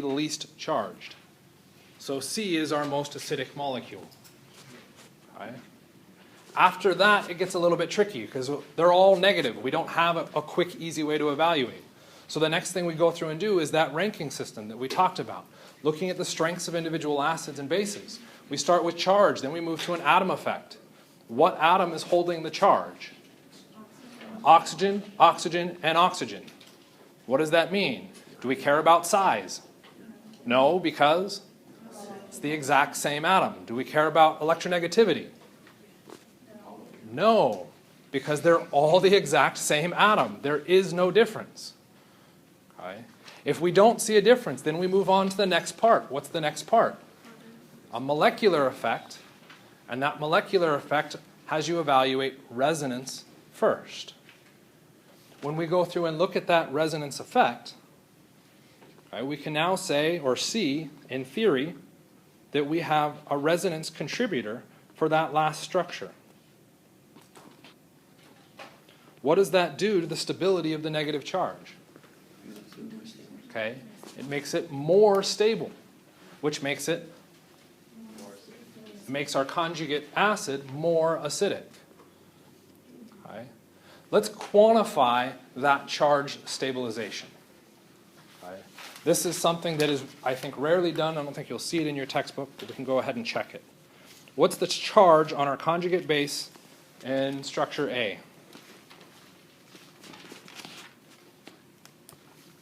the least charged. So C is our most acidic molecule. Okay. After that, it gets a little bit tricky because they're all negative. We don't have a quick, easy way to evaluate. So the next thing we go through and do is that ranking system that we talked about, looking at the strengths of individual acids and bases. We start with charge, then we move to an atom effect. What atom is holding the charge? Oxygen, oxygen, and oxygen. What does that mean? Do we care about size? No, because it's the exact same atom. Do we care about electronegativity? No, because they're all the exact same atom. There is no difference. Okay. If we don't see a difference, then we move on to the next part. What's the next part? A molecular effect, and that molecular effect has you evaluate resonance first. When we go through and look at that resonance effect, okay, we can now say or see, in theory, that we have a resonance contributor for that last structure. What does that do to the stability of the negative charge? Okay, it makes it more stable, which makes our conjugate acid more acidic. Okay. Let's quantify that charge stabilization. Okay. This is something that is, I think, rarely done. I don't think you'll see it in your textbook, but we can go ahead and check it. What's the charge on our conjugate base in structure A?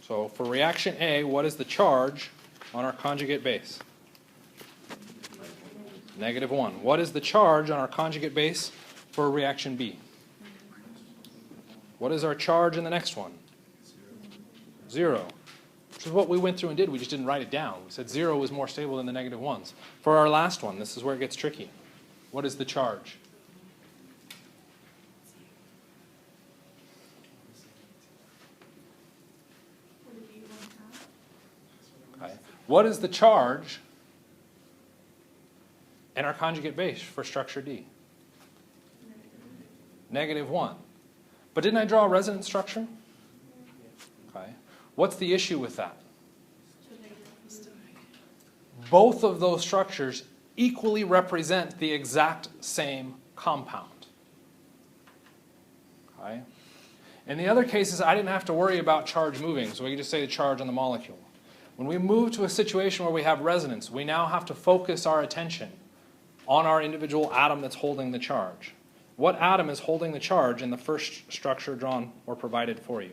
So for reaction A, what is the charge on our conjugate base? -1. What is the charge on our conjugate base for reaction B? What is our charge in the next one? 0. Which is what we went through and did. We just didn't write it down. We said 0 was more stable than the -1s. For our last one, this is where it gets tricky. What is the charge? Okay. What is the charge in our conjugate base for structure D? -1. But didn't I draw a resonance structure? Okay. What's the issue with that? Both of those structures equally represent the exact same compound. Okay. In the other cases, I didn't have to worry about charge moving, so we could just say the charge on the molecule. When we move to a situation where we have resonance, we now have to focus our attention on our individual atom that's holding the charge. What atom is holding the charge in the first structure drawn or provided for you?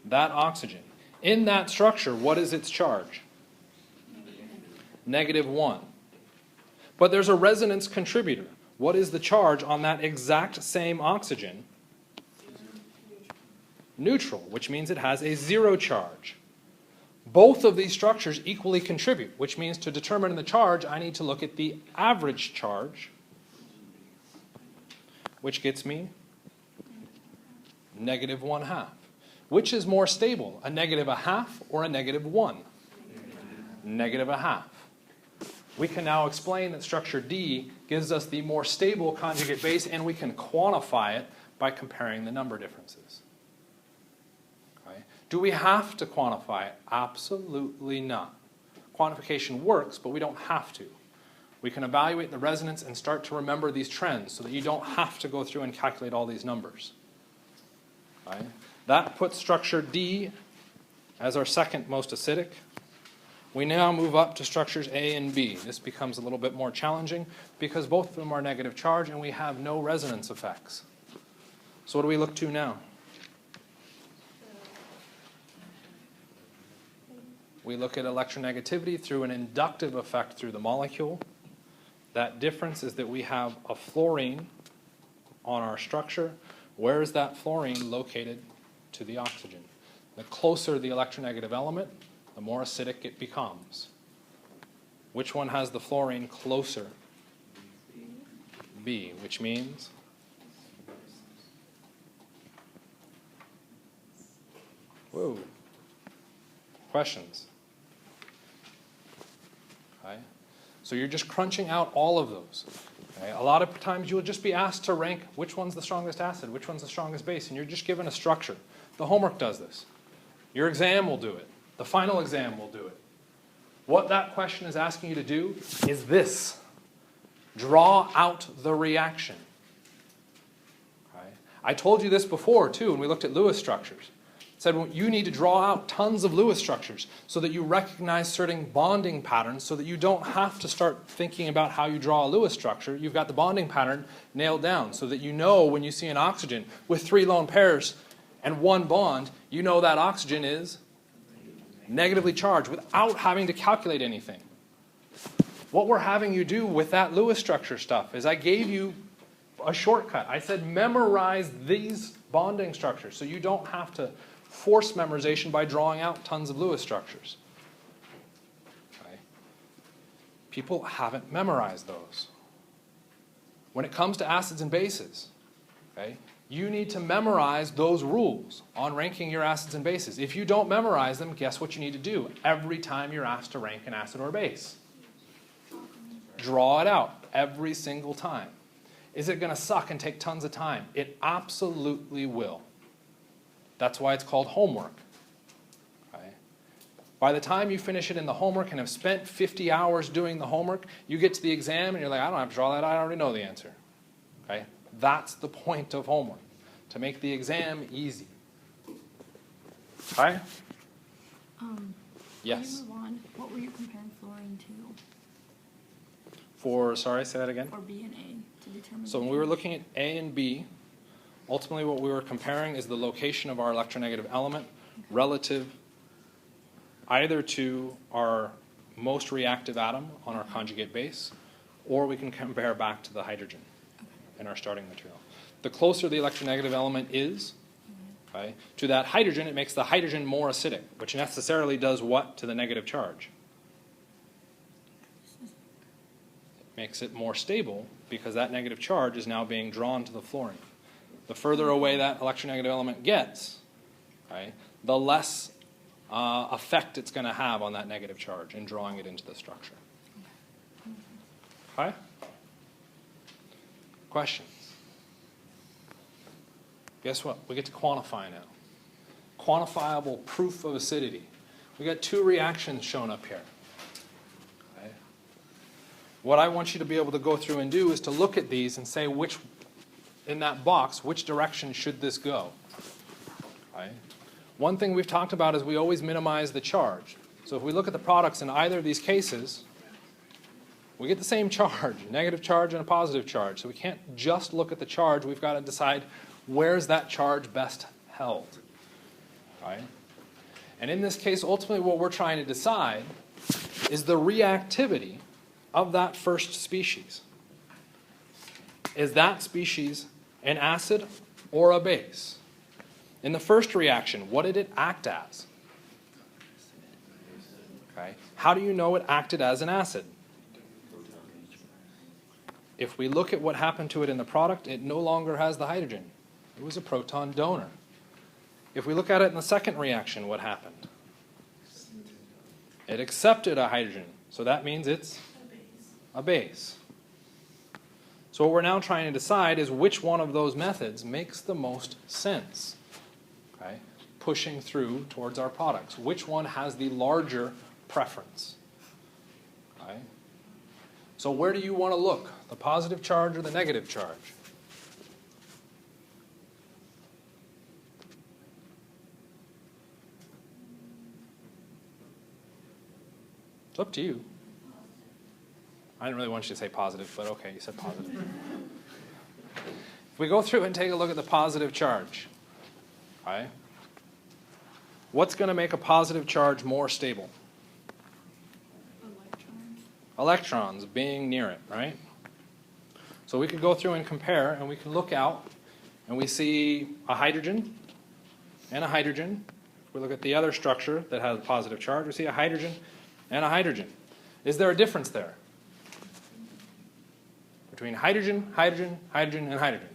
That oxygen. In that structure, what is its charge? -1. But there's a resonance contributor. What is the charge on that exact same oxygen? Neutral, which means it has a 0 charge. Both of these structures equally contribute, which means to determine the charge, I need to look at the average charge, which gets me -1/2. Which is more stable, a -1/2 or a -1? -1/2. We can now explain that structure D gives us the more stable conjugate base, and we can quantify it by comparing the number differences. Okay. Do we have to quantify it? Absolutely not. Quantification works, but we don't have to. We can evaluate the resonance and start to remember these trends so that you don't have to go through and calculate all these numbers. Okay. That puts structure D as our second most acidic. We now move up to structures A and B. This becomes a little bit more challenging because both of them are negative charge and we have no resonance effects. So what do we look to now? We look at electronegativity through an inductive effect through the molecule. That difference is that we have a fluorine on our structure. Where is that fluorine located to the oxygen? The closer the electronegative element, the more acidic it becomes. Which one has the fluorine closer? B, which means? Whoa. Questions? Okay. So you're just crunching out all of those. Okay. A lot of times you'll just be asked to rank which one's the strongest acid, which one's the strongest base, and you're just given a structure. The homework does this. Your exam will do it. The final exam will do it. What that question is asking you to do is this. Draw out the reaction. Okay? I told you this before, too, when we looked at Lewis structures. It said well, you need to draw out tons of Lewis structures so that you recognize certain bonding patterns so that you don't have to start thinking about how you draw a Lewis structure. You've got the bonding pattern nailed down so that you know when you see an oxygen with 3 lone pairs and 1 bond, you know that oxygen is negatively charged without having to calculate anything. What we're having you do with that Lewis structure stuff is I gave you a shortcut. I said memorize these bonding structures so you don't have to force memorization by drawing out tons of Lewis structures. Okay. People haven't memorized those. When it comes to acids and bases, okay, you need to memorize those rules on ranking your acids and bases. If you don't memorize them, guess what you need to do every time you're asked to rank an acid or base? Draw it out every single time. Is it going to suck and take tons of time? It absolutely will. That's why it's called homework. Okay? By the time you finish it in the homework and have spent 50 hours doing the homework, you get to the exam and you're like, I don't have to draw that, I already know the answer. Okay? That's the point of homework, to make the exam easy. Okay? Yes? Move on. What were you comparing fluorine to? Sorry, say that again? For B and A, to determine. So when we were looking at A and B, ultimately what we were comparing is the location of our electronegative element relative either to our most reactive atom on our conjugate base, or we can compare back to the hydrogen in our starting material. The closer the electronegative element is okay, to that hydrogen, it makes the hydrogen more acidic, which necessarily does what to the negative charge? Makes it more stable because that negative charge is now being drawn to the fluorine. The further away that electronegative element gets, okay, the less effect it's going to have on that negative charge in drawing it into the structure. Okay? Questions? Guess what? We get to quantify now. Quantifiable proof of acidity. We got 2 reactions shown up here. What I want you to be able to go through and do is to look at these and say which, in that box, which direction should this go? Okay. One thing we've talked about is we always minimize the charge. So if we look at the products in either of these cases, we get the same charge, negative charge and a positive charge. So we can't just look at the charge. We've got to decide where's that charge best held. Okay. And in this case, ultimately what we're trying to decide is the reactivity of that first species. Is that species an acid or a base? In the first reaction, what did it act as? Okay. How do you know it acted as an acid? If we look at what happened to it in the product, it no longer has the hydrogen. It was a proton donor. If we look at it in the second reaction, what happened? It accepted a hydrogen. So that means it's a base. So what we're now trying to decide is which one of those methods makes the most sense, okay, pushing through towards our products. Which one has the larger preference? Okay. So where do you want to look? The positive charge or the negative charge? It's up to you. I didn't really want you to say positive, but okay, you said positive. If we go through and take a look at the positive charge, okay, what's going to make a positive charge more stable? Electrons being near it, right? So we could go through and compare, and we can look out, and we see a hydrogen and a hydrogen. If we look at the other structure that has a positive charge, we see a hydrogen and a hydrogen. Is there a difference there? Between hydrogen, hydrogen, hydrogen, and hydrogen.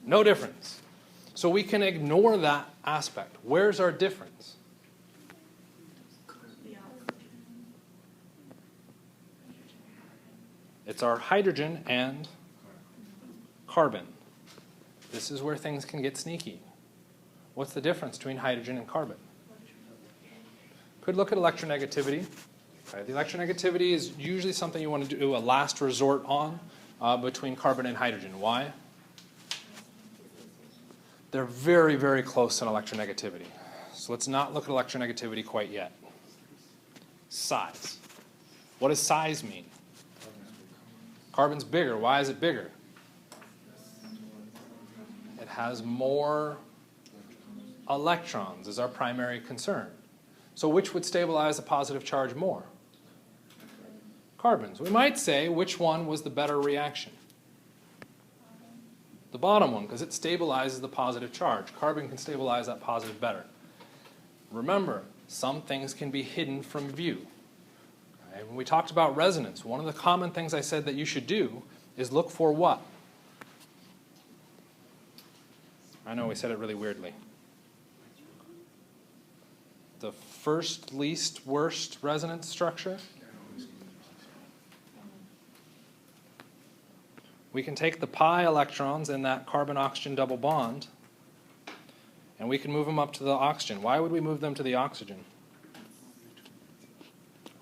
No difference. So we can ignore that aspect. Where's our difference? It's our hydrogen and carbon. This is where things can get sneaky. What's the difference between hydrogen and carbon? Could look at electronegativity. Okay, the electronegativity is usually something you want to do a last resort on between carbon and hydrogen. Why? They're very, very close in electronegativity. So let's not look at electronegativity quite yet. Size. What does size mean? Carbon's bigger. Why is it bigger? It has more electrons is our primary concern. So which would stabilize a positive charge more? Carbons. We might say which one was the better reaction? The bottom one, because it stabilizes the positive charge. Carbon can stabilize that positive better. Remember, some things can be hidden from view. Okay? When we talked about resonance, one of the common things I said that you should do is look for what? I know we said it really weirdly. The first least worst resonance structure. We can take the pi electrons in that carbon-oxygen double bond, and we can move them up to the oxygen. Why would we move them to the oxygen?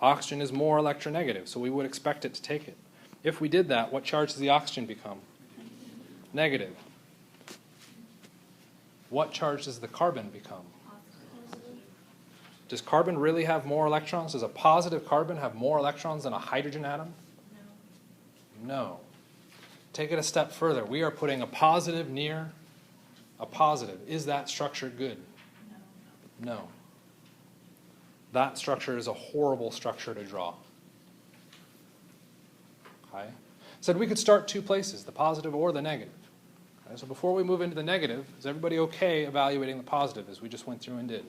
Oxygen is more electronegative, so we would expect it to take it. If we did that, what charge does the oxygen become? Negative. What charge does the carbon become? Does carbon really have more electrons? Does a positive carbon have more electrons than a hydrogen atom? No. Take it a step further. We are putting a positive near a positive. Is that structure good? No. That structure is a horrible structure to draw. Okay? Said we could start two places, the positive or the negative. Okay? So before we move into the negative, is everybody okay evaluating the positive as we just went through and did?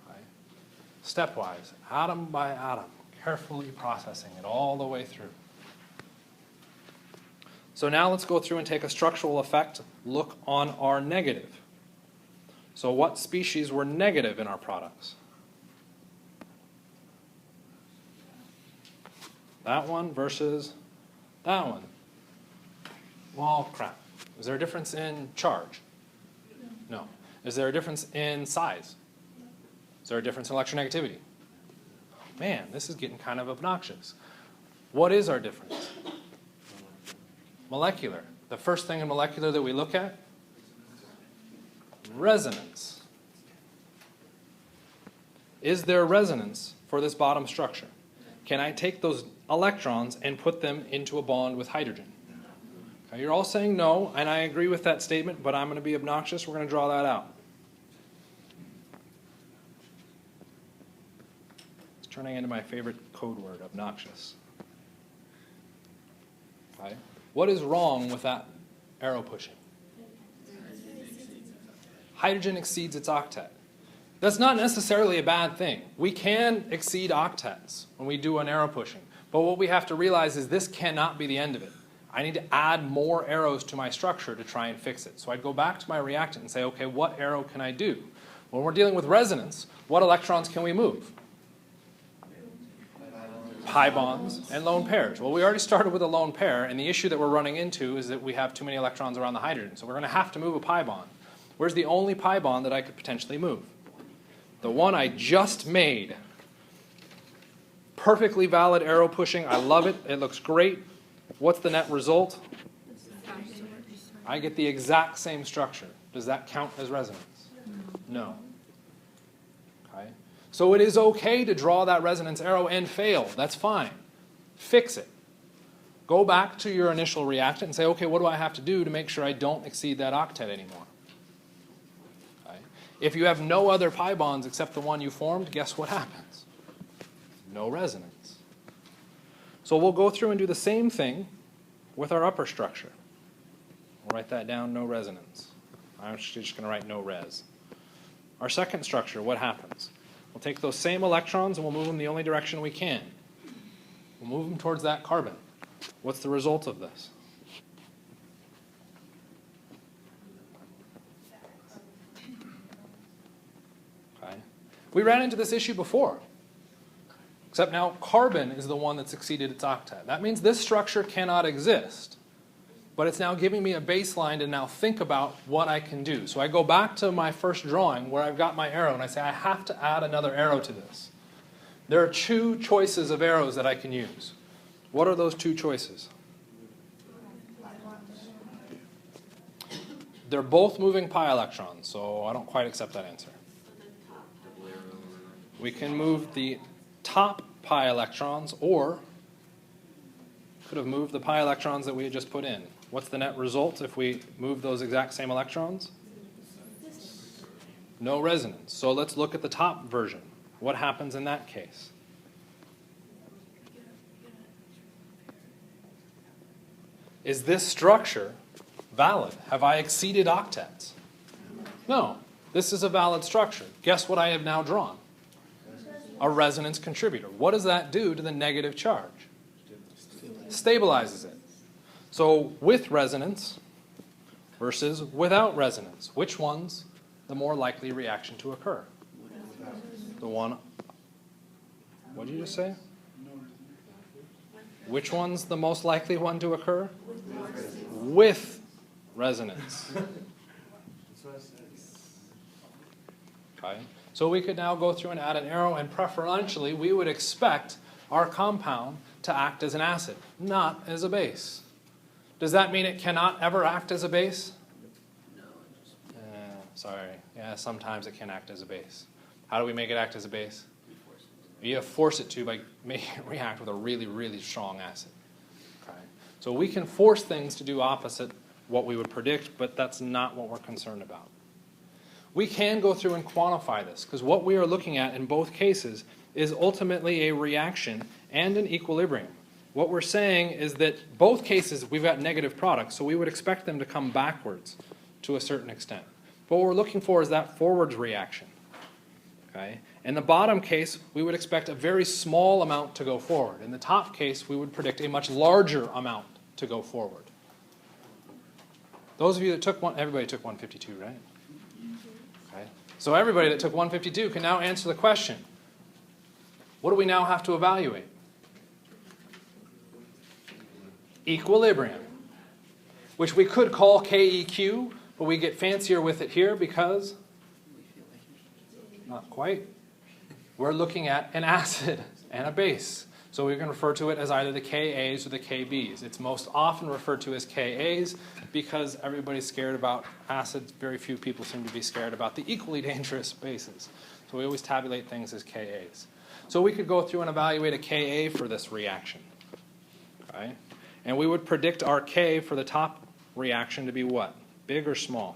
Okay? Stepwise, atom by atom, carefully processing it all the way through. So now let's go through and take a structural effect look on our negative. So what species were negative in our products? That one versus that one. Well, crap. Is there a difference in charge? No. Is there a difference in size? Is there a difference in electronegativity? Man, this is getting kind of obnoxious. What is our difference? Molecular. The first thing in molecular that we look at? Resonance. Is there resonance for this bottom structure? Can I take those electrons and put them into a bond with hydrogen? Okay, you're all saying no, and I agree with that statement, but I'm going to be obnoxious. We're going to draw that out. It's turning into my favorite code word, obnoxious. Okay. What is wrong with that arrow pushing? Hydrogen exceeds its octet. That's not necessarily a bad thing. We can exceed octets when we do an arrow pushing. But what we have to realize is this cannot be the end of it. I need to add more arrows to my structure to try and fix it. So I'd go back to my reactant and say, okay, what arrow can I do? When we're dealing with resonance, what electrons can we move? Pi bonds and lone pairs. Well, we already started with a lone pair, and the issue that we're running into is that we have too many electrons around the hydrogen. So we're going to have to move a pi bond. Where's the only pi bond that I could potentially move? The one I just made. Perfectly valid arrow pushing. I love it. It looks great. What's the net result? I get the exact same structure. Does that count as resonance? No. Okay. So it is okay to draw that resonance arrow and fail. That's fine. Fix it. Go back to your initial reactant and say, okay, what do I have to do to make sure I don't exceed that octet anymore? Okay. If you have no other pi bonds except the one you formed, guess what happens? No resonance. So we'll go through and do the same thing with our upper structure. We'll write that down, no resonance. I'm just going to write no res. Our second structure, what happens? We'll take those same electrons and we'll move them the only direction we can. We'll move them towards that carbon. What's the result of this? Okay. We ran into this issue before. Except now carbon is the one that's exceeded its octet. That means this structure cannot exist. but it's now giving me a baseline to now think about what I can do. So I go back to my first drawing where I've got my arrow, and I say I have to add another arrow to this. There are two choices of arrows that I can use. What are those two choices? They're both moving pi electrons, so I don't quite accept that answer. We can move the top pi electrons, or could have moved the pi electrons that we had just put in. What's the net result if we move those exact same electrons? No resonance. So let's look at the top version. What happens in that case? Is this structure valid? Have I exceeded octets? No. This is a valid structure. Guess what I have now drawn? A resonance contributor. What does that do to the negative charge? Stabilizes it. So with resonance versus without resonance, which one's the more likely reaction to occur? The one, what did you just say? Which one's the most likely one to occur? With resonance. Okay. So we could now go through and add an arrow, and preferentially we would expect our compound to act as an acid, not as a base. Does that mean it cannot ever act as a base? Sorry. Yeah, sometimes it can act as a base. How do we make it act as a base? You force it to by making it react with a really, really strong acid. Okay. So we can force things to do opposite what we would predict, but that's not what we're concerned about. We can go through and quantify this, because what we are looking at in both cases is ultimately a reaction and an equilibrium. What we're saying is that both cases we've got negative products, so we would expect them to come backwards to a certain extent. But what we're looking for is that forwards reaction. Okay? In the bottom case, we would expect a very small amount to go forward. In the top case, we would predict a much larger amount to go forward. Those of you that took everybody took 152, right? Okay. So everybody that took 152 can now answer the question. What do we now have to evaluate? Equilibrium, which we could call KEQ, but we get fancier with it here because, not quite, we're looking at an acid and a base. So we can refer to it as either the Kas or the Kbs. It's most often referred to as Kas because everybody's scared about acids. Very few people seem to be scared about the equally dangerous bases. So we always tabulate things as Kas. So we could go through and evaluate a Ka for this reaction. Okay? And we would predict our K for the top reaction to be what? Big or small?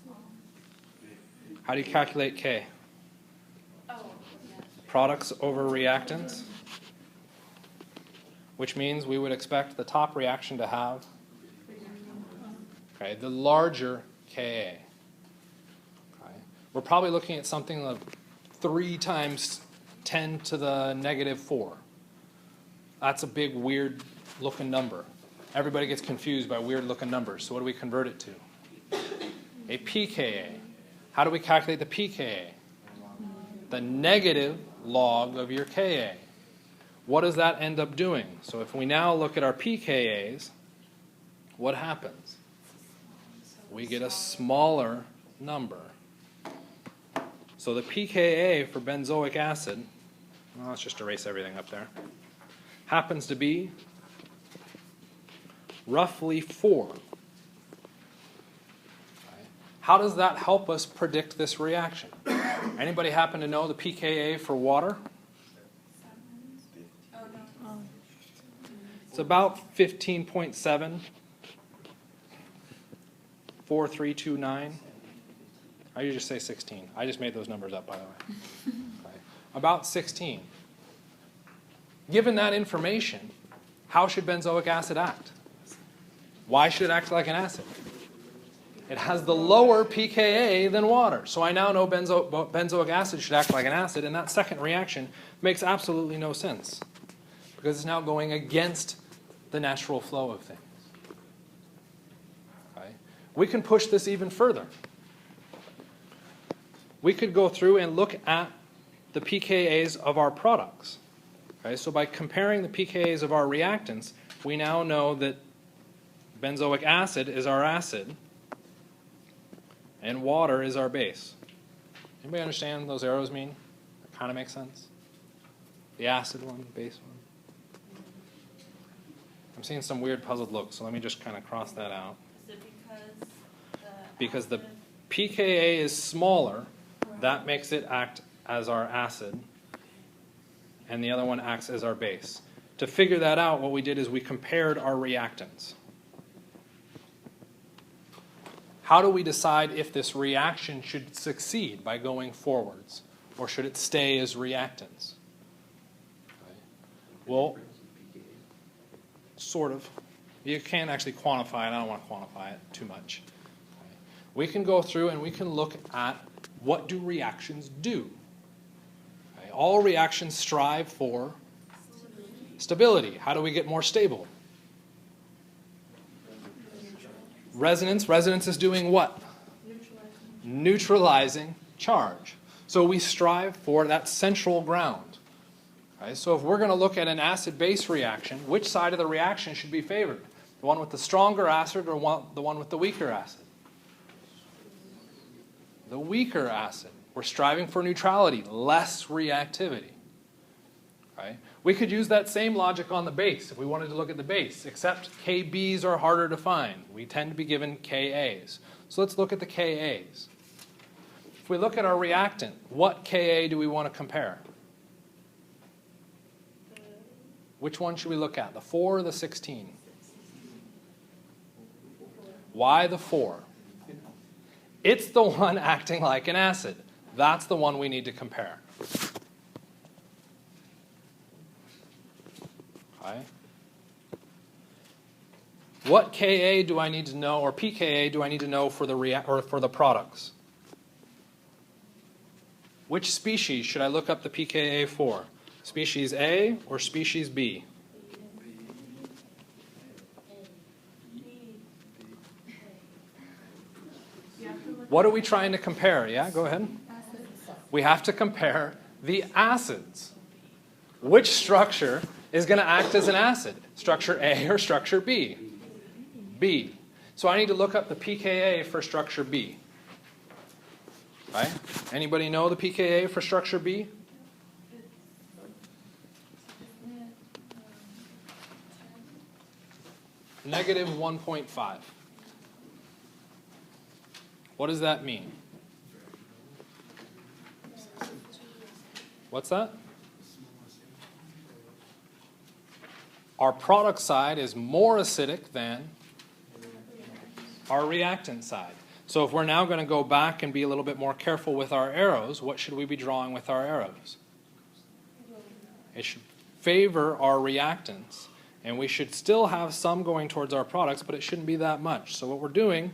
Small. How do you calculate K? Products over reactants, which means we would expect the top reaction to have the larger Ka. Okay. We're probably looking at something like 3 times 10 to the negative 4. That's a big, weird-looking number. Everybody gets confused by weird-looking numbers. So what do we convert it to? A pKa. How do we calculate the pKa? The negative log of your Ka. What does that end up doing? So if we now look at our pKa's, what happens? We get a smaller number. So the pKa for benzoic acid, well, let's just erase everything up there, happens to be roughly 4. How does that help us predict this reaction? Anybody happen to know the pKa for water? It's about 15.7, 4329. I usually say 16. I just made those numbers up, by the way. Okay. About 16. Given that information, how should benzoic acid act? Why should it act like an acid? It has the lower pKa than water. So I now know benzoic acid should act like an acid, and that second reaction makes absolutely no sense because it's now going against the natural flow of things. Okay? We can push this even further. We could go through and look at the pKa's of our products. Okay? So by comparing the pKa's of our reactants, we now know that benzoic acid is our acid, and water is our base. Anybody understand what those arrows mean? That kind of makes sense? The acid one, the base one. I'm seeing some weird puzzled looks, so let me just kind of cross that out. Is it Because the pKa is smaller, that makes it act as our acid, and the other one acts as our base. To figure that out, what we did is we compared our reactants. How do we decide if this reaction should succeed by going forwards, or should it stay as reactants? Okay. Well, sort of. You can't actually quantify it. I don't want to quantify it too much. Okay. We can go through and we can look at what do reactions do. Okay. All reactions strive for stability. How do we get more stable? Resonance. Resonance is doing what? Neutralizing charge. So we strive for that central ground. Okay, so if we're going to look at an acid-base reaction, which side of the reaction should be favored? The one with the stronger acid or the one with the weaker acid? The weaker acid. We're striving for neutrality, less reactivity. Right? We could use that same logic on the base if we wanted to look at the base, except KBs are harder to find. We tend to be given KAs. So let's look at the KAs. If we look at our reactant, what Ka do we want to compare? Which one should we look at, the 4 or the 16? Why the 4? It's the one acting like an acid. That's the one we need to compare. Okay. What Ka do I need to know, or pKa do I need to know for the products? Which species should I look up the pKa for? Species A or species B? What are we trying to compare? Yeah, go ahead. We have to compare the acids. Which structure is going to act as an acid? Structure A or structure B? B. So I need to look up the pKa for structure B. Right? Anybody know the pKa for structure B? Negative 1.5. What does that mean? What's that? Our product side is more acidic than our reactant side. So if we're now going to go back and be a little bit more careful with our arrows, what should we be drawing with our arrows? It should favor our reactants. And we should still have some going towards our products, but it shouldn't be that much. So what we're doing,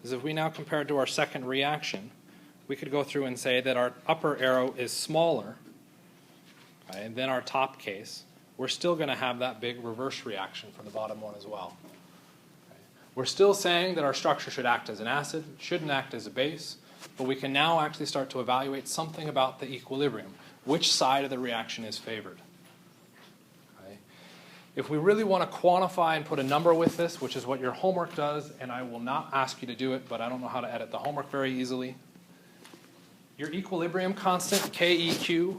is if we now compare it to our second reaction, we could go through and say that our upper arrow is smaller, okay, than our top case. We're still going to have that big reverse reaction for the bottom one as well. Okay. We're still saying that our structure should act as an acid, shouldn't act as a base, but we can now actually start to evaluate something about the equilibrium. Which side of the reaction is favored? Okay. If we really want to quantify and put a number with this, which is what your homework does, and I will not ask you to do it, but I don't know how to edit the homework very easily. Your equilibrium constant, KEQ,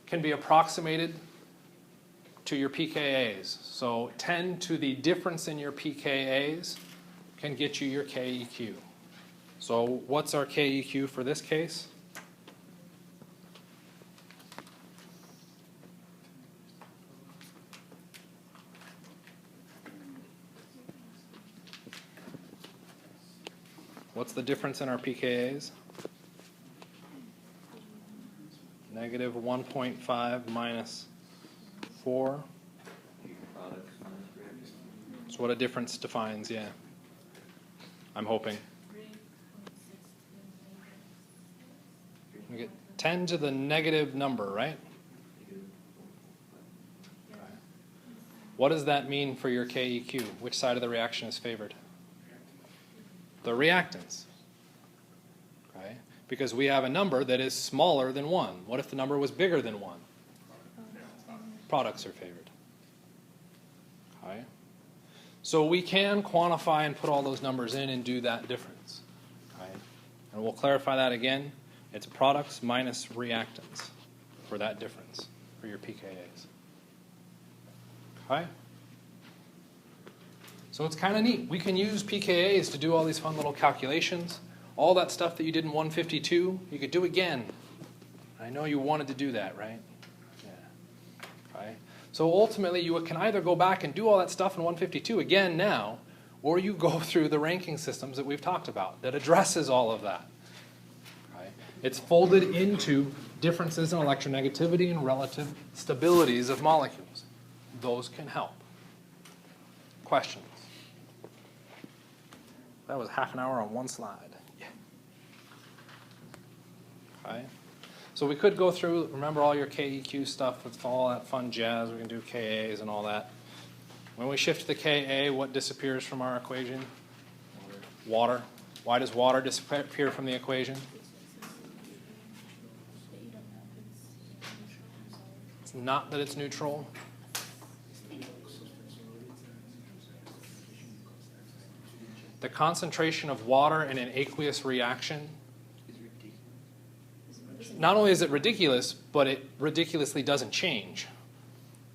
can be approximated to your pKa's. So 10 to the difference in your pKa's can get you your KEQ. So what's our KEQ for this case? What's the difference in our pKa's? Negative 1.5 minus 4. That's what a difference defines, yeah. I'm hoping. We get 10 to the negative number, right? Okay. What does that mean for your KEQ? Which side of the reaction is favored? The reactants. Okay? Because we have a number that is smaller than 1. What if the number was bigger than 1? Products are favored. Okay. So we can quantify and put all those numbers in and do that difference. Okay. And we'll clarify that again. It's products minus reactants for that difference for your pKa's. Okay. So it's kind of neat. We can use pKa's to do all these fun little calculations. All that stuff that you did in 152, you could do again. I know you wanted to do that, right? Yeah. Okay. So ultimately, you can either go back and do all that stuff in 152 again now, or you go through the ranking systems that we've talked about that addresses all of that. Okay. It's folded into differences in electronegativity and relative stabilities of molecules. Those can help. Questions? That was half an hour on one slide. Yeah. Okay. So we could go through, remember all your KEQ stuff, with all that fun jazz, we can do KAs and all that. When we shift to the KA, what disappears from our equation? Water. Why does water disappear from the equation? It's not that it's neutral. The concentration of water in an aqueous reaction, not only is it ridiculous, but it ridiculously doesn't change.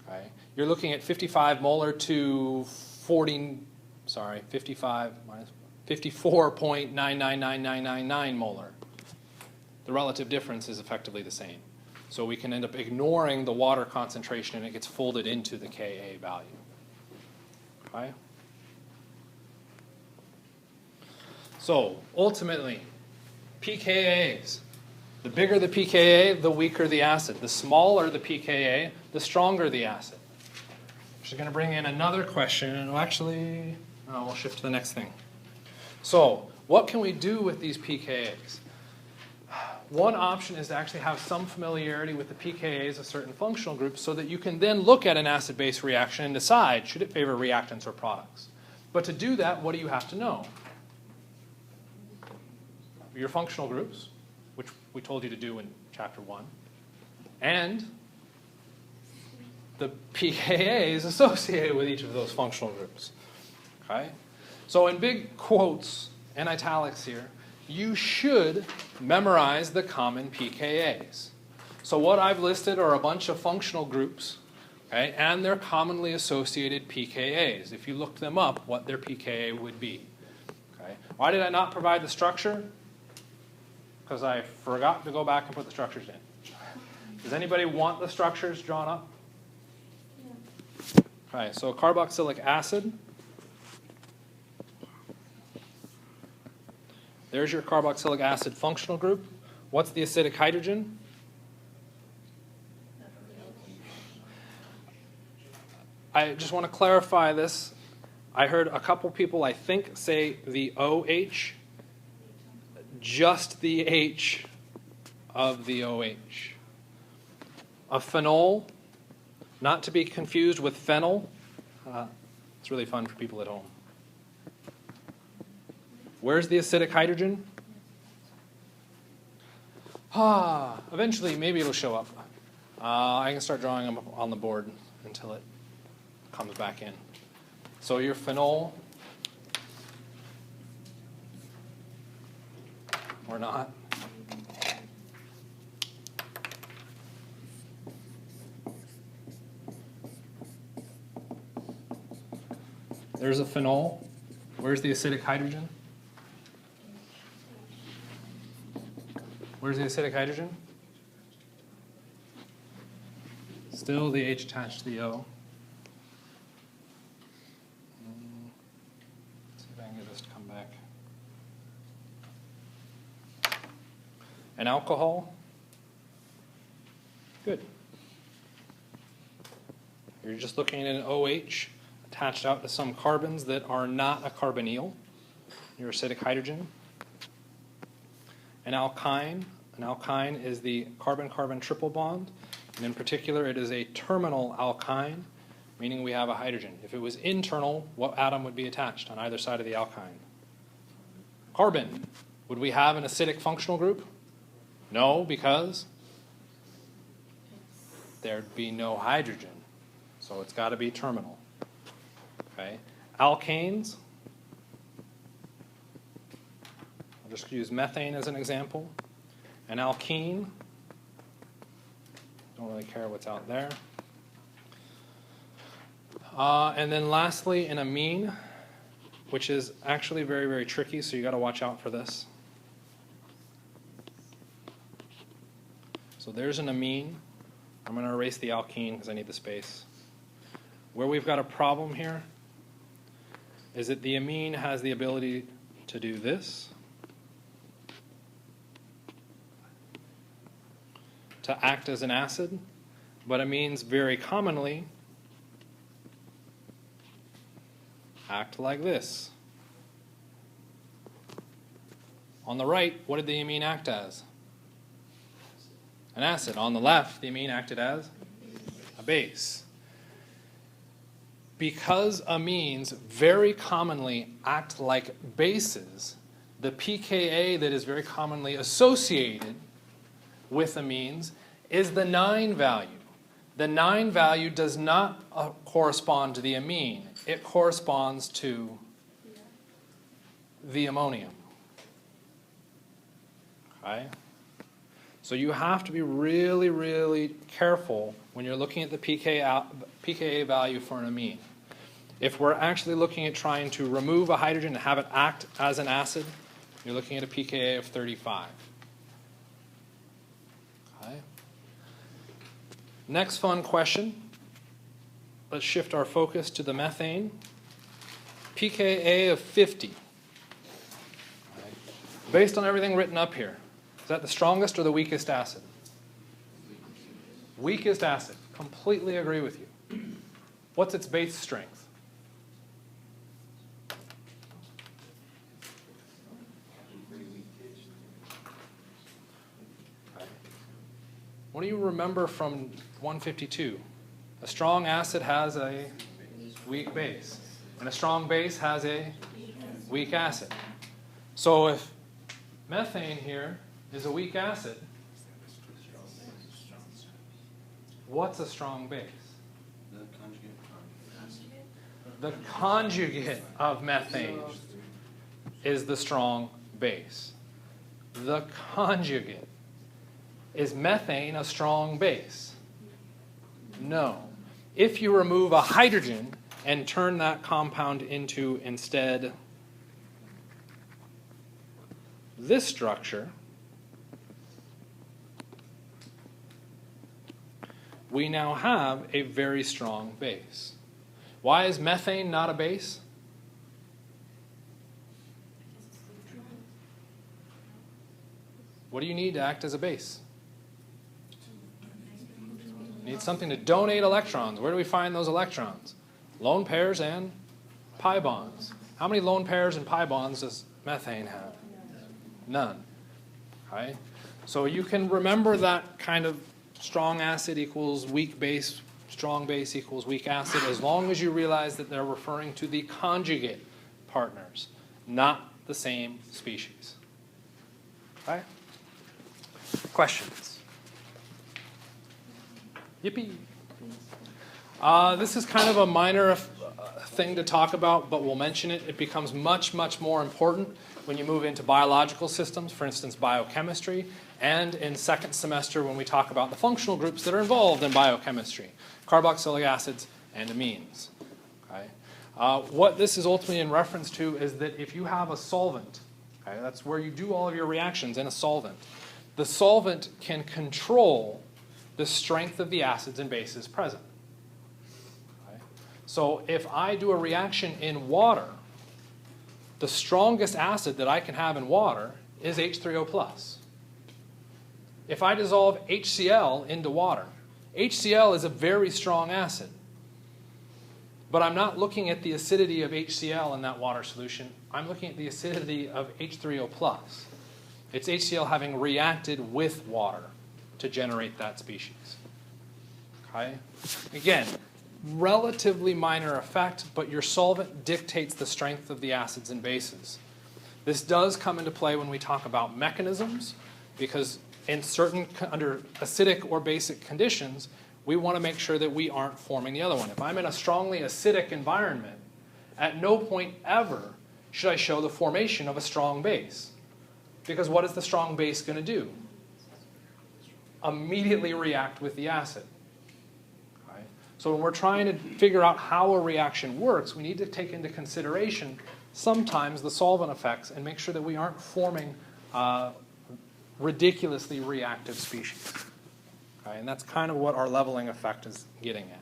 Okay? You're looking at 55 molar to 54.999999 molar. The relative difference is effectively the same. So we can end up ignoring the water concentration and it gets folded into the Ka value. Okay? So ultimately, pKa's. The bigger the pKa, the weaker the acid. The smaller the pKa, the stronger the acid. Which is going to bring in another question. And we'll shift to the next thing. So what can we do with these pKa's? One option is to actually have some familiarity with the pKa's of certain functional groups so that you can then look at an acid-base reaction and decide, should it favor reactants or products? But to do that, what do you have to know? Your functional groups, which we told you to do in Chapter 1, and the pKa's associated with each of those functional groups. Okay? So in big quotes and italics here, you should memorize the common pKa's. So what I've listed are a bunch of functional groups, okay, and their commonly associated pKa's. If you look them up, what their pKa would be. Okay? Why did I not provide the structure? Because I forgot to go back and put the structures in. Does anybody want the structures drawn up? Yeah. Okay, so carboxylic acid. There's your carboxylic acid functional group. What's the acidic hydrogen? I just want to clarify this. I heard a couple people, I think, say the OH. Just the H of the OH. A phenol, not to be confused with phenyl. It's really fun for people at home. Where's the acidic hydrogen? Eventually, maybe it'll show up. I can start drawing them on the board until it comes back in. So your phenol, or not. There's a phenol. Where's the acidic hydrogen? Where's the acidic hydrogen? Still the H attached to the O. Let's see if I can get this to come back. An alcohol? Good. You're just looking at an OH attached out to some carbons that are not a carbonyl. Your acidic hydrogen. An alkyne. An alkyne is the carbon-carbon triple bond. And in particular, it is a terminal alkyne, meaning we have a hydrogen. If it was internal, what atom would be attached on either side of the alkyne? Carbon. Would we have an acidic functional group? No, because there'd be no hydrogen. So it's got to be terminal. Okay. Alkanes, I'll just use methane as an example. An alkene, don't really care what's out there. And then lastly, an amine, which is actually very, very tricky, so you got to watch out for this. So there's an amine. I'm going to erase the alkene because I need the space. Where we've got a problem here is that the amine has the ability to do this, to act as an acid, but amines very commonly act like this. On the right, what did the amine act as? An acid. On the left, the amine acted as a base. Because amines very commonly act like bases, the pKa that is very commonly associated with amines is the 9 value. The 9 value does not correspond to the amine. It corresponds to the ammonium. Okay? So you have to be really, really careful when you're looking at the pKa value for an amine. If we're actually looking at trying to remove a hydrogen and have it act as an acid, you're looking at a pKa of 35. Okay. Next fun question. Let's shift our focus to the methane. pKa of 50. Okay. Based on everything written up here, is that the strongest or the weakest acid? Weakest acid. Completely agree with you. What's its base strength? What do you remember from 152? A strong acid has a weak base, and a strong base has a weak acid. So if methane here is a weak acid, what's a strong base? The conjugate of methane is the strong base. The conjugate. Is methane a strong base? No. If you remove a hydrogen and turn that compound into instead this structure, we now have a very strong base. Why is methane not a base? What do you need to act as a base? You need something to donate electrons. Where do we find those electrons? Lone pairs and pi bonds. How many lone pairs and pi bonds does methane have? None. Okay? So you can remember that kind of strong acid equals weak base, strong base equals weak acid, as long as you realize that they're referring to the conjugate partners, not the same species. Okay? Questions? Yippee. This is kind of a minor thing to talk about, but we'll mention it. It becomes much, much more important when you move into biological systems, for instance, biochemistry, and in second semester when we talk about the functional groups that are involved in biochemistry, carboxylic acids and amines. Okay? What this is ultimately in reference to is that if you have a solvent, okay, that's where you do all of your reactions in a solvent, the solvent can control the strength of the acids and bases present. Okay? So if I do a reaction in water, the strongest acid that I can have in water is H3O+. If I dissolve HCl into water, HCl is a very strong acid. But I'm not looking at the acidity of HCl in that water solution. I'm looking at the acidity of H3O+. It's HCl having reacted with water to generate that species. Okay? Again, relatively minor effect, but your solvent dictates the strength of the acids and bases. This does come into play when we talk about mechanisms, because in certain, under acidic or basic conditions, we want to make sure that we aren't forming the other one. If I'm in a strongly acidic environment, at no point ever should I show the formation of a strong base. Because what is the strong base going to do? Immediately react with the acid. Okay? So when we're trying to figure out how a reaction works, we need to take into consideration sometimes the solvent effects and make sure that we aren't forming ridiculously reactive species. Okay? And that's kind of what our leveling effect is getting at.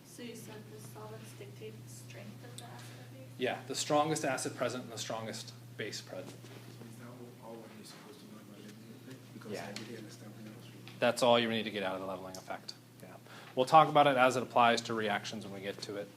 So you said the solvents dictate the strength of the acid base? Yeah, the strongest acid present and the strongest base present. Yeah. That's all you need to get out of the leveling effect. Yeah. We'll talk about it as it applies to reactions when we get to it.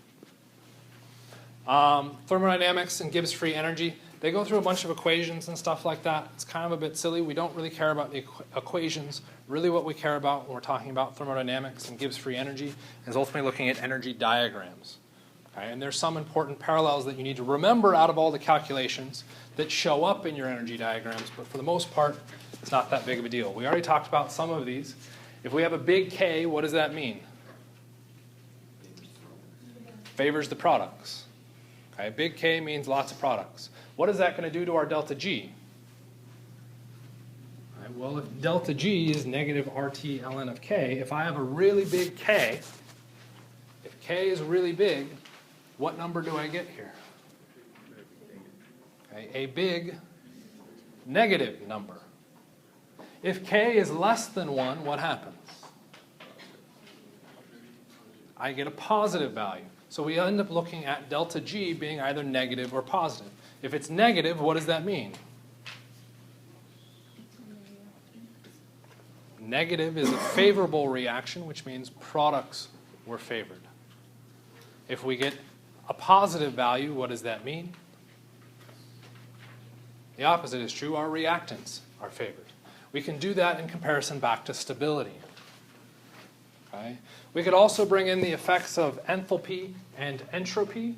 Thermodynamics and Gibbs free energy, they go through a bunch of equations and stuff like that. It's kind of a bit silly. We don't really care about the equations. Really what we care about when we're talking about thermodynamics and Gibbs free energy is ultimately looking at energy diagrams. Okay? And there's some important parallels that you need to remember out of all the calculations that show up in your energy diagrams, but for the most part, it's not that big of a deal. We already talked about some of these. If we have a big K, what does that mean? Favors the products. Okay, big K means lots of products. What is that going to do to our delta G? All right, well, if delta G is negative RT ln of K, if I have a really big K, if K is really big, what number do I get here? Okay, a big negative number. If K is less than 1, what happens? I get a positive value. So we end up looking at delta G being either negative or positive. If it's negative, what does that mean? Negative is a favorable reaction, which means products were favored. If we get a positive value, what does that mean? The opposite is true. Our reactants are favored. We can do that in comparison back to stability. Okay? We could also bring in the effects of enthalpy and entropy.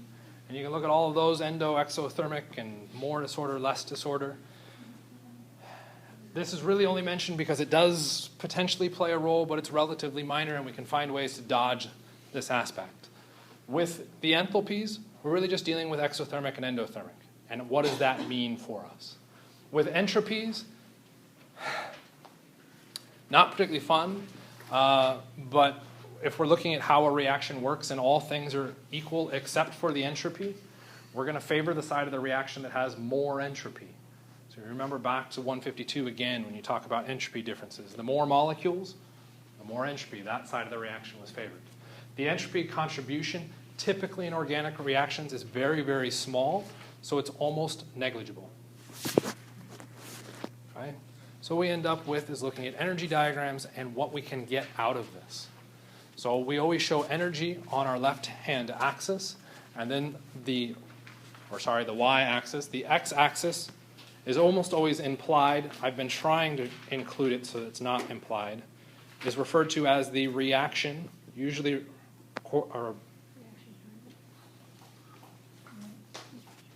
And you can look at all of those, endo, exothermic, and more disorder, less disorder. This is really only mentioned because it does potentially play a role, but it's relatively minor, and we can find ways to dodge this aspect. With the enthalpies, we're really just dealing with exothermic and endothermic. And what does that mean for us? With entropies, not particularly fun, but if we're looking at how a reaction works and all things are equal except for the entropy, we're going to favor the side of the reaction that has more entropy. So remember back to 152 again when you talk about entropy differences. The more molecules, the more entropy. That side of the reaction was favored. The entropy contribution typically in organic reactions is very, very small, so it's almost negligible. Okay? So what we end up with is looking at energy diagrams and what we can get out of this. So we always show energy on our left-hand axis, and then the y-axis. The x-axis is almost always implied. I've been trying to include it so that it's not implied. Is referred to as the reaction, usually or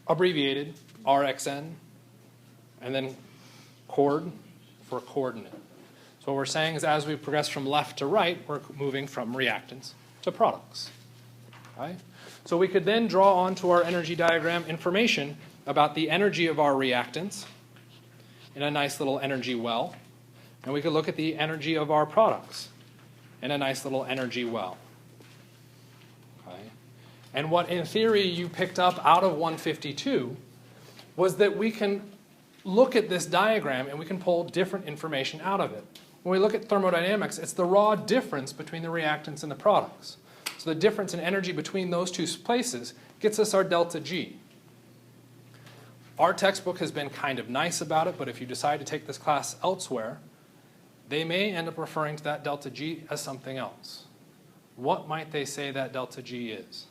abbreviated RxN, and then coord for coordinate. So what we're saying is as we progress from left to right, we're moving from reactants to products. Okay? So we could then draw onto our energy diagram information about the energy of our reactants in a nice little energy well. And we could look at the energy of our products in a nice little energy well. Okay? And what in theory you picked up out of 152 was that we can look at this diagram and we can pull different information out of it. When we look at thermodynamics, it's the raw difference between the reactants and the products. So the difference in energy between those two places gets us our delta G. Our textbook has been kind of nice about it, but if you decide to take this class elsewhere, they may end up referring to that delta G as something else. What might they say that delta G is?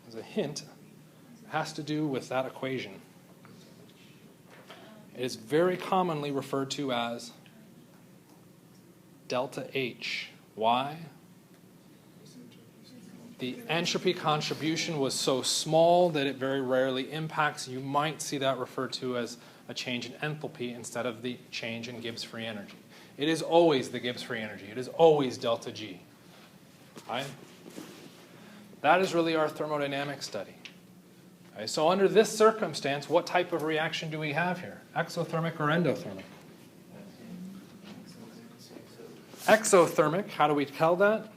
As a hint, it has to do with that equation. It is very commonly referred to as delta H. Why? The entropy contribution was so small that it very rarely impacts. You might see that referred to as a change in enthalpy instead of the change in Gibbs free energy. It is always the Gibbs free energy. It is always delta G. Right? That is really our thermodynamic study. Okay, so under this circumstance, what type of reaction do we have here? Exothermic or endothermic? Exothermic, how do we tell that?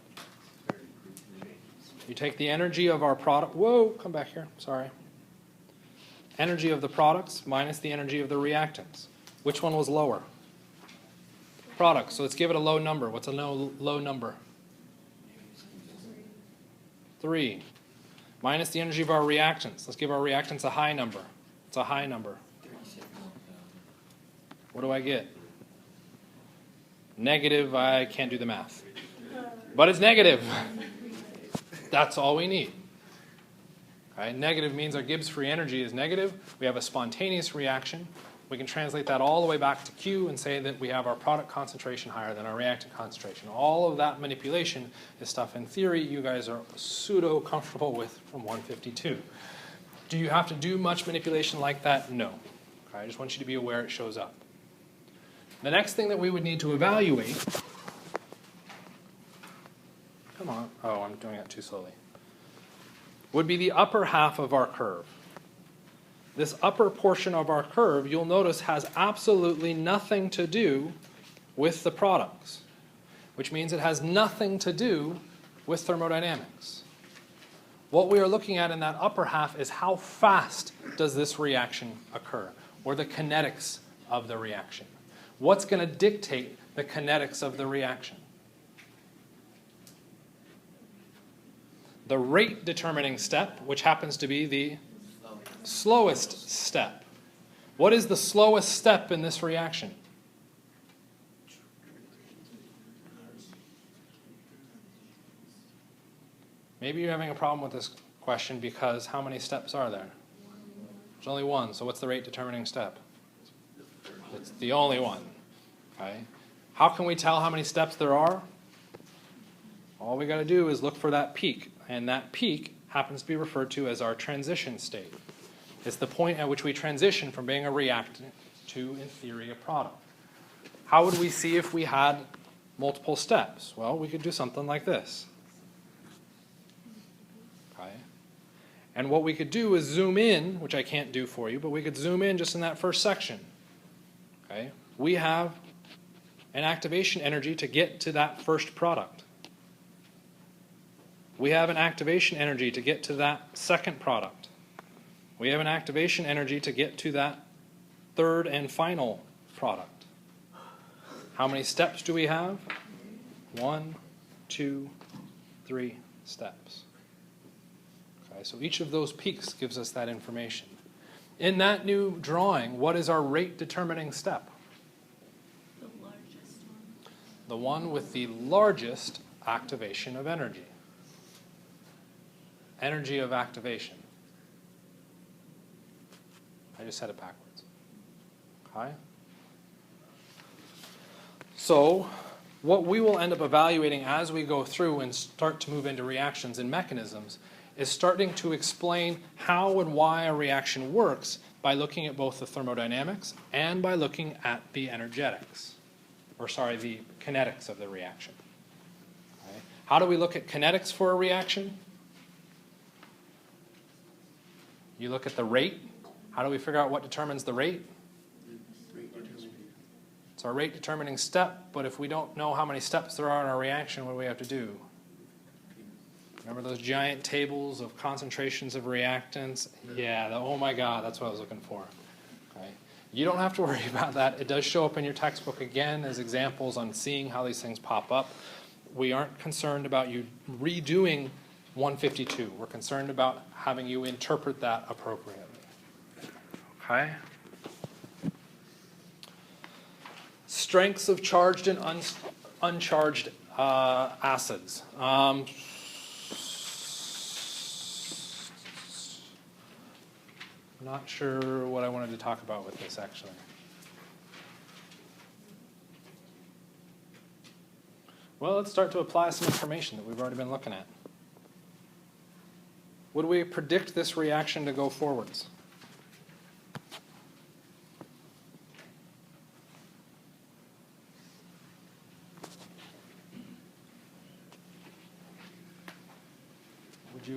You take the energy of our product, whoa, come back here, sorry. Energy of the products minus the energy of the reactants. Which one was lower? Products, so let's give it a low number. What's a low number? 3. Minus the energy of our reactants. Let's give our reactants a high number. It's a high number. What do I get? Negative, I can't do the math. But it's negative. That's all we need. Okay? Negative means our Gibbs free energy is negative. We have a spontaneous reaction. We can translate that all the way back to Q and say that we have our product concentration higher than our reactant concentration. All of that manipulation is stuff in theory you guys are pseudo comfortable with from 152. Do you have to do much manipulation like that? No. Okay? I just want you to be aware it shows up. The next thing that we would need to evaluate, come on, oh, I'm doing it too slowly, would be the upper half of our curve. This upper portion of our curve, you'll notice, has absolutely nothing to do with the products, which means it has nothing to do with thermodynamics. What we are looking at in that upper half is how fast does this reaction occur, or the kinetics of the reaction. What's going to dictate the kinetics of the reaction? The rate determining step, which happens to be the slowest step. What is the slowest step in this reaction? Maybe you're having a problem with this question because how many steps are there? There's only one, so what's the rate determining step? It's the only one. Okay. How can we tell how many steps there are? All we got to do is look for that peak, and that peak happens to be referred to as our transition state. It's the point at which we transition from being a reactant to, in theory, a product. How would we see if we had multiple steps? Well, we could do something like this. Okay. And what we could do is zoom in, which I can't do for you, but we could zoom in just in that first section. Okay. We have an activation energy to get to that first product. We have an activation energy to get to that second product. We have an activation energy to get to that third and final product. How many steps do we have? 1, 2, 3 steps. Okay, so each of those peaks gives us that information. In that new drawing, what is our rate determining step? The largest one. The one with the largest activation of energy. Energy of activation. I just said it backwards. Okay? So, what we will end up evaluating as we go through and start to move into reactions and mechanisms is starting to explain how and why a reaction works by looking at both the thermodynamics and by looking at the energetics, the kinetics of the reaction. Okay? How do we look at kinetics for a reaction? You look at the rate. How do we figure out what determines the rate? It's our rate determining step, but if we don't know how many steps there are in our reaction, what do we have to do? Remember those giant tables of concentrations of reactants? Yeah, oh my God, that's what I was looking for. Okay. You don't have to worry about that. It does show up in your textbook again as examples on seeing how these things pop up. We aren't concerned about you redoing 152. We're concerned about having you interpret that appropriately. Okay? Strengths of charged and uncharged acids. Not sure what I wanted to talk about with this, actually. Well, let's start to apply some information that we've already been looking at. Would we predict this reaction to go forwards?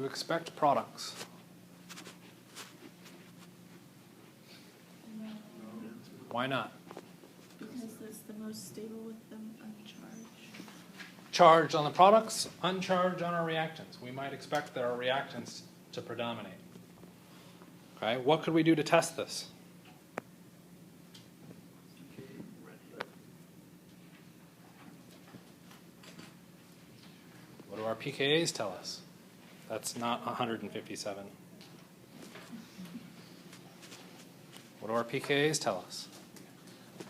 you expect products? No, Why not? because it's the most stable with them uncharged. Charged on the products, uncharged on our reactants. We might expect that our reactants to predominate. Okay, what could we do to test this? What do our pKa's tell us? That's not 157. What do our pKa's tell us?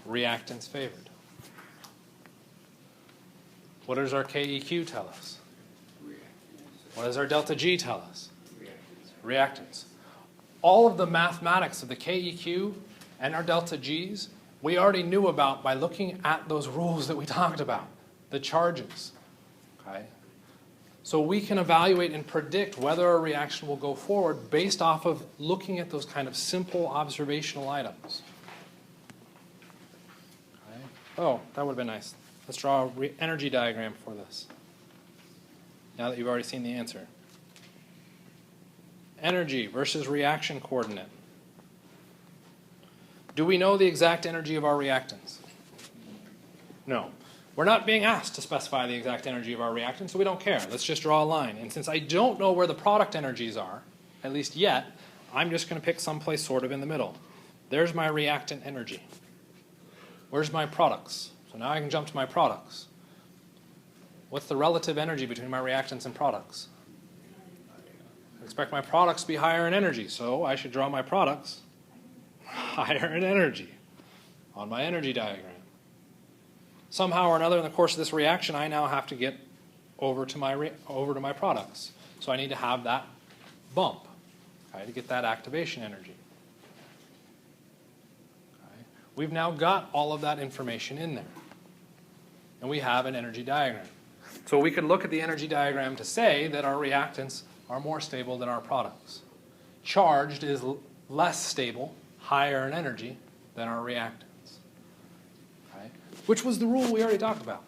Reactants favored. What does our KEQ tell us? What does our delta G tell us? Reactants. All of the mathematics of the KEQ and our delta G's we already knew about by looking at those rules that we talked about, the charges. Okay? So we can evaluate and predict whether a reaction will go forward based off of looking at those kind of simple observational items. Okay? Oh, that would have been nice. Let's draw an energy diagram for this, now that you've already seen the answer. Energy versus reaction coordinate. Do we know the exact energy of our reactants? No. We're not being asked to specify the exact energy of our reactants, so we don't care. Let's just draw a line. And since I don't know where the product energies are, at least yet, I'm just going to pick someplace sort of in the middle. There's my reactant energy. Where's my products? So now I can jump to my products. What's the relative energy between my reactants and products? I expect my products to be higher in energy, so I should draw my products higher in energy on my energy diagram. Somehow or another in the course of this reaction, I now have to get over to my products. So I need to have that bump, okay, to get that activation energy. Okay. We've now got all of that information in there. And we have an energy diagram. So we could look at the energy diagram to say that our reactants are more stable than our products. Charged is less stable, higher in energy than our reactants. Okay? Which was the rule we already talked about.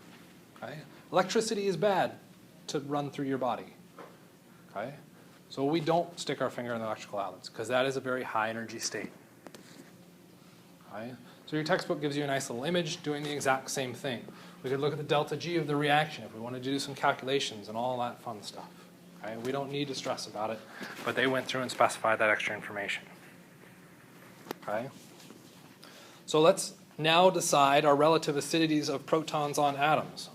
Okay? Electricity is bad to run through your body. Okay? So we don't stick our finger in the electrical outlets because that is a very high energy state. Okay? So your textbook gives you a nice little image doing the exact same thing. We could look at the delta G of the reaction if we wanted to do some calculations and all that fun stuff. Okay? We don't need to stress about it, but they went through and specified that extra information. Okay? So let's now decide our relative acidities of protons on atoms,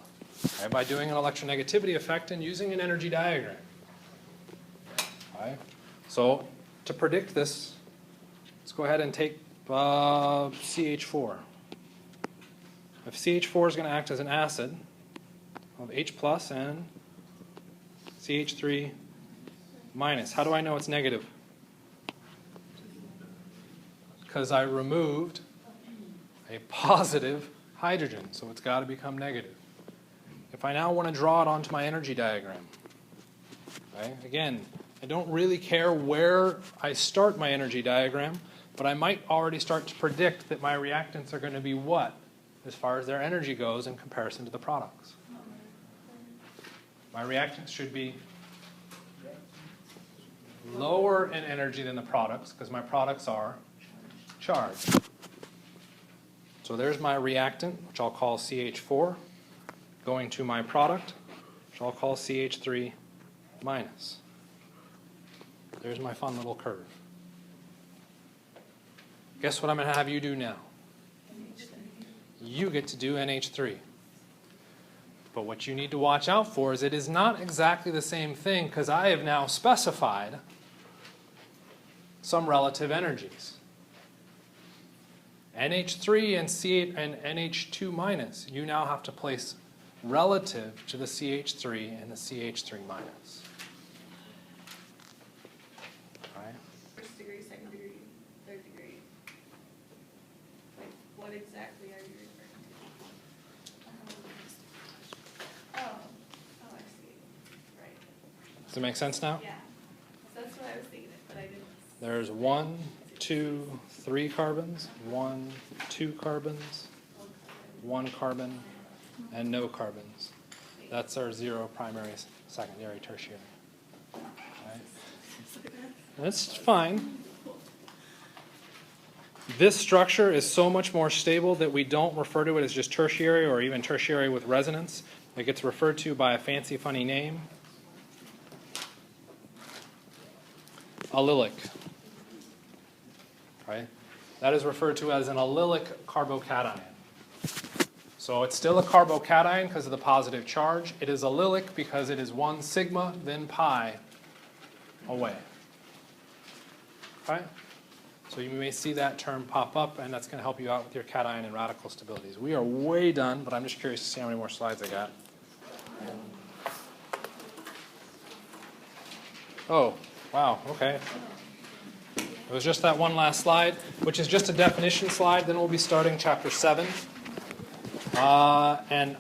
okay, by doing an electronegativity effect and using an energy diagram. Okay? So to predict this, let's go ahead and take CH4. If CH4 is going to act as an acid of H plus and CH3 minus, how do I know it's negative? Because I removed a positive hydrogen, so it's got to become negative. If I now want to draw it onto my energy diagram, okay, again, I don't really care where I start my energy diagram, but I might already start to predict that my reactants are going to be what as far as their energy goes in comparison to the products. My reactants should be lower in energy than the products because my products are charged. So there's my reactant, which I'll call CH4, going to my product, which I'll call CH3 minus. There's my fun little curve. Guess what I'm going to have you do now? You get to do NH3. But what you need to watch out for is it is not exactly the same thing because I have now specified some relative energies. NH3 and C8 and NH2 minus, you now have to place relative to the CH3 and the CH3 minus. Right? First degree, second degree, third degree. Like, what exactly are you referring to? Oh, I see. Right. Does it make sense now? Yeah. So that's what I was thinking, but I didn't. There's 1, 2, 3 carbons, 1, 2 carbons, 1 carbon, and no carbons. That's our 0 primary, secondary, tertiary. Right? That's fine. This structure is so much more stable that we don't refer to it as just tertiary or even tertiary with resonance. It gets referred to by a fancy, funny name. Allylic. Right? That is referred to as an allylic carbocation. So it's still a carbocation because of the positive charge. It is allylic because it is 1 sigma, then pi away. Okay? So you may see that term pop up, and that's going to help you out with your cation and radical stabilities. We are way done, but I'm just curious to see how many more slides I got. Oh, wow, okay. It was just that one last slide, which is just a definition slide. Then we'll be starting chapter 7. And